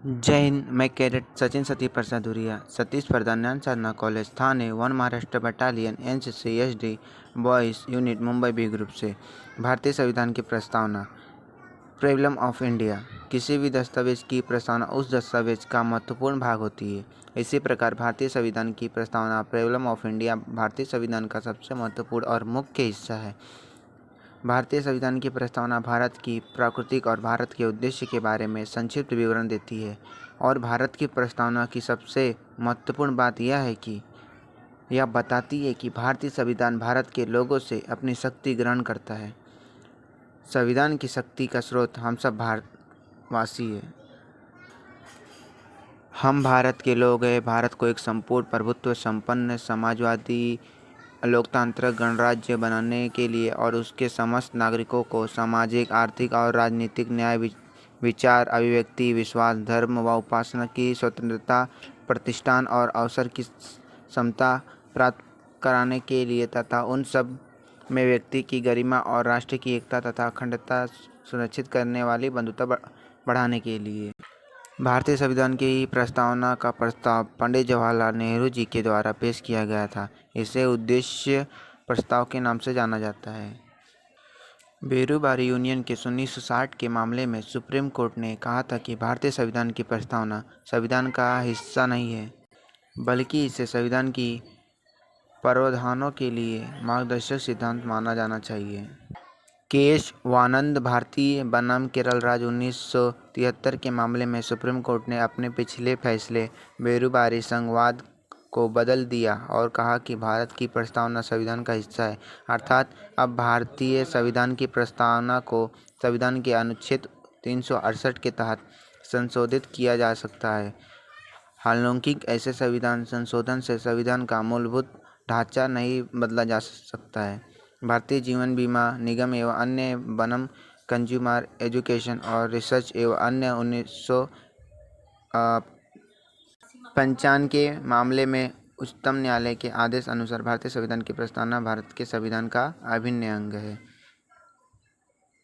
जय हिंद। मैं cadet Sachin Sati Prasad Dhuriya, Satish Pradhan Gyan Sadhana college Thane 1 Maharashtra battalion NCC SD boys unit Mumbai B group से भारतीय संविधान की प्रस्तावना प्रेबलम ऑफ इंडिया। किसी भी दस्तावेज की प्रस्तावना उस दस्तावेज का महत्वपूर्ण भाग होती है। इसी प्रकार भारतीय संविधान की प्रस्तावना प्रेबलम ऑफ इंडिया भारतीय संविधान का सबसे महत्वपूर्ण और मुख्य हिस्सा है। भारतीय संविधान की प्रस्तावना भारत की प्रकृति और भारत के उद्देश्य के बारे में संक्षिप्त विवरण देती है और भारत की प्रस्तावना की सबसे महत्वपूर्ण बात यह है कि यह बताती है कि भारतीय संविधान भारत के लोगों से अपनी शक्ति ग्रहण करता है। संविधान की शक्ति का स्रोत हम सब भारतवासी हैं। हम भारत के लोग हैं। भारत को एक संपूर्ण प्रभुत्व संपन्न समाजवादी लोकतांत्रिक गणराज्य बनाने के लिए और उसके समस्त नागरिकों को सामाजिक, आर्थिक और राजनीतिक न्याय, विचार, अभिव्यक्ति, विश्वास, धर्म व उपासना की स्वतंत्रता, प्रतिष्ठान और अवसर की समता प्राप्त कराने के लिए तथा उन सब में व्यक्ति की गरिमा और राष्ट्र की एकता तथा अखंडता सुनिश्चित करने वाली बंधुता बढ़ाने के लिए। भारतीय संविधान की प्रस्तावना का प्रस्ताव पंडित जवाहरलाल नेहरू जी के द्वारा पेश किया गया था। इसे उद्देश्य प्रस्ताव के नाम से जाना जाता है। बेरूबारी यूनियन के 1960 के मामले में सुप्रीम कोर्ट ने कहा था कि भारतीय संविधान की प्रस्तावना संविधान का हिस्सा नहीं है, बल्कि इसे संविधान की प्रावधानों के लिए मार्गदर्शक सिद्धांत माना जाना चाहिए। केशवानंद भारती बनाम केरल राज्य 1973 के मामले में सुप्रीम कोर्ट ने अपने पिछले फैसले बेरूबारी संघवाद को बदल दिया और कहा कि भारत की प्रस्तावना संविधान का हिस्सा है। अर्थात अब भारतीय संविधान की प्रस्तावना को संविधान के अनुच्छेद 368 के तहत संशोधित किया जा सकता है। हालांकि ऐसे संविधान संशोधन से संविधान का मूलभूत ढांचा नहीं बदला जा सकता है। भारतीय जीवन बीमा निगम एवं अन्य बनम कंज्यूमर एजुकेशन और रिसर्च एवं अन्य 1955 के मामले में उच्चतम न्यायालय के आदेश अनुसार भारतीय संविधान की प्रस्तावना भारत के संविधान का अभिन्न अंग है।